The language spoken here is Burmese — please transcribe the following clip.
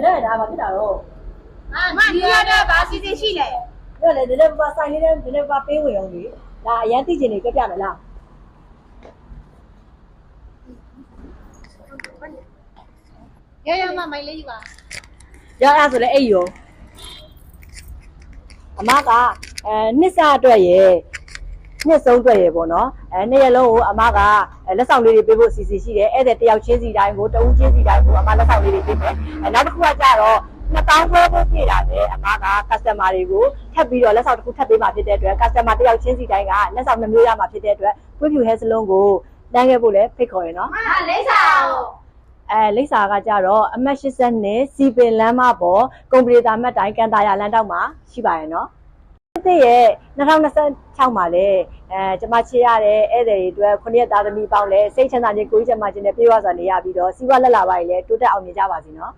လဲဒါဘာဖြစ်တာတော့ဒီရတဲ့ဘာစီစဉ်ရှိလဲပြောလေဒီနေ့ဘာဆိုင်လေးဒီနေ့ဘာပေးဝင်အောင်လေဒါအရန်သိချင်နေကြပြမယ်လားရမမိုင်လေးယူပါရအဲ့ဆိုလဲအဲ့ရောအမကနှစ်စအတွက်ရယ်နှစ်ဆုံးအတွက်ရယ်ပေါ့နော်နှစ်ရက်လုံးကိုအမကလက်ဆောင်လေးတွေပေးဖို့အစီအစဉ်ရှိတယ်အဲ့ဒါတယောက်ချင်းစီတိုင်းကိုတဦးချင်းစီတိုင်းကိုအမလက်ဆောင်လေးတွေပေးမယ်နောက်တစ်ခုကကြတော့2000ခွဲဖို့ပြည့်တာလေအမက customer တွေကိုထပ်ပြီးတော့လက်ဆောင်တစ်ခုထပ်ပေးမှာဖြစ်တဲ့အတွက် customer တယောက်ချင်းစီတိုင်းကလက်ဆောင်2မျိုးရမှာဖြစ်တဲ့အတွက်ဖွင့်ပြူ hair salon ကိုတန်းခဲ့ဖို့လည်းဖိတ်ခေါ်ရနော်လိမ့်စာလိမ့်စာကကြတော့အမှတ်80နဲ့စီပင်လမ်းမပေါ်ကွန်ပျူတာမှတ်တိုင်းကန်တာယာလမ်းတောက်မှာရှိပါရဲ့နော်ဒီရဲ့2026မှာလေကျမချေရတဲ့ဧည့်သည်တွေအတွက်9ရက်သားသမီးပေါင်းလဲစိတ်ချမ်းသာခြင်းကိုယ်ကျန်းမာခြင်းနဲ့ပြေဝစွာနေရပြီးတော့စီးပွားလက်လာပါလေတိုးတက်အောင်နေကြပါစေနော်